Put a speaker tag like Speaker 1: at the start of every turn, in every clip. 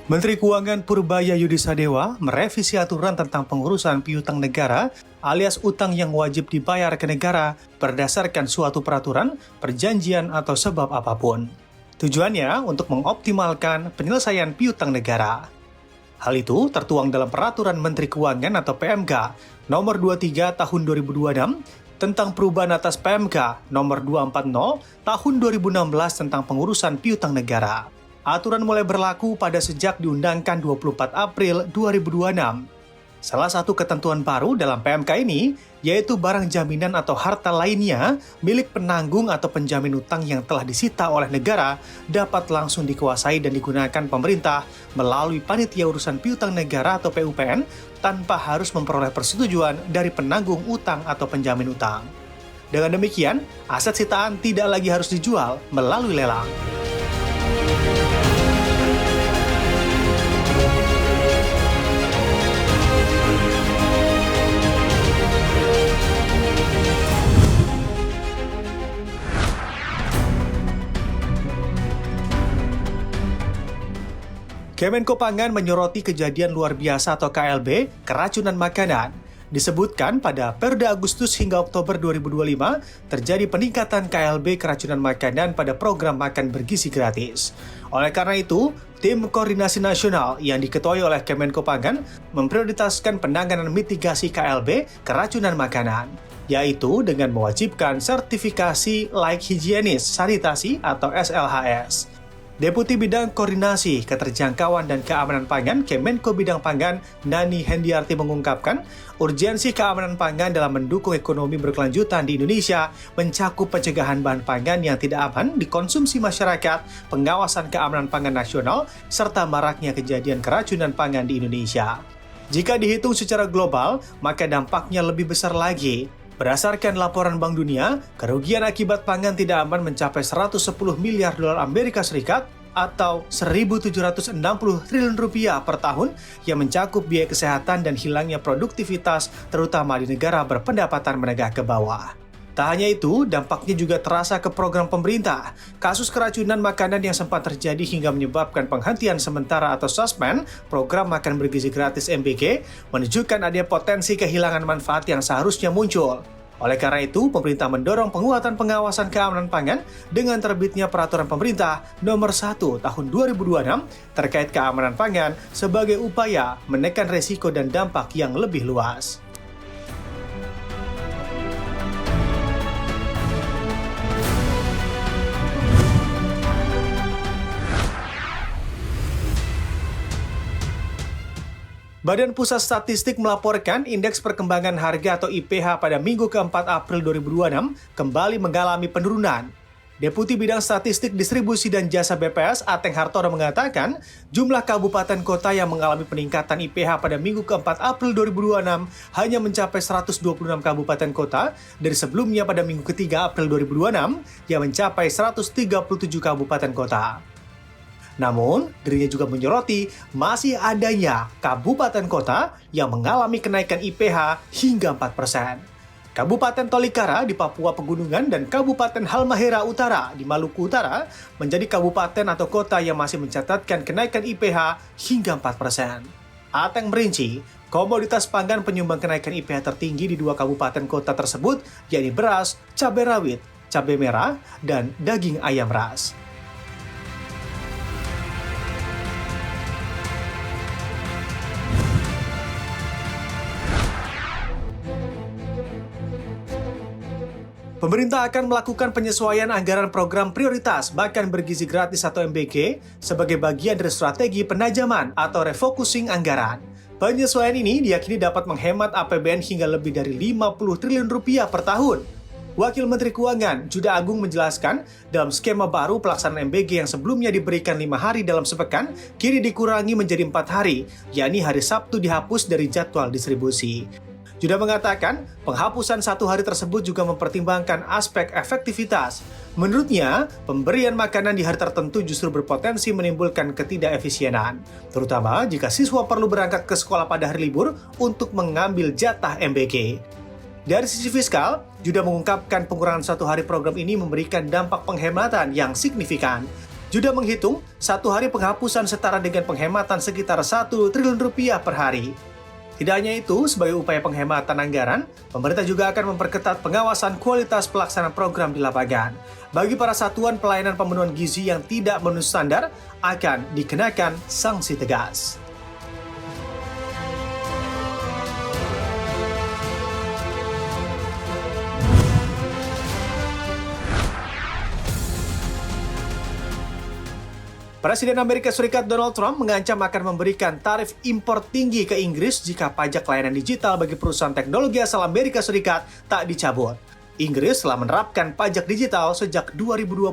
Speaker 1: Menteri Keuangan Purbaya Yudisadewa merevisi aturan tentang pengurusan piutang negara alias utang yang wajib dibayar ke negara berdasarkan suatu peraturan, perjanjian, atau sebab apapun. Tujuannya untuk mengoptimalkan penyelesaian piutang negara. Hal itu tertuang dalam Peraturan Menteri Keuangan atau PMK Nomor 23 Tahun 2026 tentang perubahan atas PMK Nomor 240 Tahun 2016 tentang pengurusan piutang negara. Aturan mulai berlaku pada sejak diundangkan 24 April 2026. Salah satu ketentuan baru dalam PMK ini yaitu barang jaminan atau harta lainnya milik penanggung atau penjamin utang yang telah disita oleh negara dapat langsung dikuasai dan digunakan pemerintah melalui Panitia Urusan Piutang Negara atau PUPN tanpa harus memperoleh persetujuan dari penanggung utang atau penjamin utang. Dengan demikian, aset sitaan tidak lagi harus dijual melalui lelang. Kemenko Pangan menyoroti kejadian luar biasa atau KLB, keracunan makanan. Disebutkan pada Perda Agustus hingga Oktober 2025, terjadi peningkatan KLB keracunan makanan pada program makan bergizi gratis. Oleh karena itu, Tim Koordinasi Nasional yang diketuai oleh Kemenko Pangan memprioritaskan penanganan mitigasi KLB keracunan makanan, yaitu dengan mewajibkan sertifikasi layak higienis sanitasi atau SLHS. Deputi Bidang Koordinasi, Keterjangkauan dan Keamanan Pangan Kemenko Bidang Pangan Nani Hendiarti mengungkapkan, urgensi keamanan pangan dalam mendukung ekonomi berkelanjutan di Indonesia mencakup pencegahan bahan pangan yang tidak aman dikonsumsi masyarakat, pengawasan keamanan pangan nasional, serta maraknya kejadian keracunan pangan di Indonesia. Jika dihitung secara global, maka dampaknya lebih besar lagi. Berdasarkan laporan Bank Dunia, kerugian akibat pangan tidak aman mencapai 110 miliar dolar Amerika Serikat atau 1.760 triliun rupiah per tahun yang mencakup biaya kesehatan dan hilangnya produktivitas terutama di negara berpendapatan menengah ke bawah. Tak hanya itu, dampaknya juga terasa ke program pemerintah. Kasus keracunan makanan yang sempat terjadi hingga menyebabkan penghentian sementara atau suspend program makan bergizi gratis MBG menunjukkan adanya potensi kehilangan manfaat yang seharusnya muncul. Oleh karena itu, pemerintah mendorong penguatan pengawasan keamanan pangan dengan terbitnya Peraturan Pemerintah Nomor 1 Tahun 2026 terkait keamanan pangan sebagai upaya menekan resiko dan dampak yang lebih luas. Badan Pusat Statistik melaporkan Indeks Perkembangan Harga atau IPH pada Minggu ke-4 April 2026 kembali mengalami penurunan. Deputi Bidang Statistik Distribusi dan Jasa BPS Ateng Hartono mengatakan, jumlah kabupaten kota yang mengalami peningkatan IPH pada Minggu ke-4 April 2026 hanya mencapai 126 kabupaten kota dari sebelumnya pada Minggu ke-3 April 2026 yang mencapai 137 kabupaten kota. Namun, dirinya juga menyoroti masih adanya kabupaten kota yang mengalami kenaikan IPH hingga 4%. Kabupaten Tolikara di Papua Pegunungan dan Kabupaten Halmahera Utara di Maluku Utara menjadi kabupaten atau kota yang masih mencatatkan kenaikan IPH hingga 4%. Ateng merinci, komoditas pangan penyumbang kenaikan IPH tertinggi di dua kabupaten kota tersebut, yakni beras, cabai rawit, cabai merah, dan daging ayam ras. Pemerintah akan melakukan penyesuaian anggaran program prioritas makan bergizi gratis atau MBG sebagai bagian dari strategi penajaman atau refocusing anggaran. Penyesuaian ini diyakini dapat menghemat APBN hingga lebih dari 50 triliun rupiah per tahun. Wakil Menteri Keuangan, Juda Agung menjelaskan, dalam skema baru pelaksanaan MBG yang sebelumnya diberikan 5 hari dalam sepekan, kini dikurangi menjadi 4 hari, yakni hari Sabtu dihapus dari jadwal distribusi. Juda mengatakan, penghapusan 1 hari tersebut juga mempertimbangkan aspek efektivitas. Menurutnya, pemberian makanan di hari tertentu justru berpotensi menimbulkan ketidakefisienan, terutama jika siswa perlu berangkat ke sekolah pada hari libur untuk mengambil jatah MBG. Dari sisi fiskal, Juda mengungkapkan pengurangan 1 hari program ini memberikan dampak penghematan yang signifikan. Judah menghitung satu hari penghapusan setara dengan penghematan sekitar 1 triliun rupiah per hari. Tidak hanya itu, sebagai upaya penghematan anggaran, pemerintah juga akan memperketat pengawasan kualitas pelaksanaan program di lapangan. Bagi para satuan pelayanan pemenuhan gizi yang tidak memenuhi standar, akan dikenakan sanksi tegas. Presiden Amerika Serikat Donald Trump mengancam akan memberikan tarif impor tinggi ke Inggris jika pajak layanan digital bagi perusahaan teknologi asal Amerika Serikat tak dicabut. Inggris telah menerapkan pajak digital sejak 2020.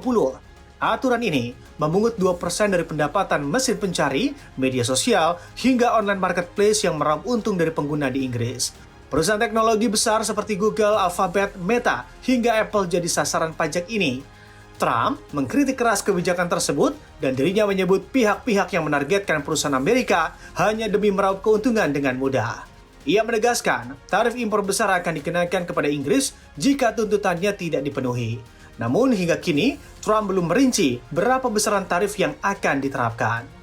Speaker 1: Aturan ini memungut 2% dari pendapatan mesin pencari, media sosial, hingga online marketplace yang meraup untung dari pengguna di Inggris. Perusahaan teknologi besar seperti Google, Alphabet, Meta, hingga Apple jadi sasaran pajak ini. Trump mengkritik keras kebijakan tersebut dan dirinya menyebut pihak-pihak yang menargetkan perusahaan Amerika hanya demi meraup keuntungan dengan mudah. Ia menegaskan tarif impor besar akan dikenakan kepada Inggris jika tuntutannya tidak dipenuhi. Namun hingga kini, Trump belum merinci berapa besaran tarif yang akan diterapkan.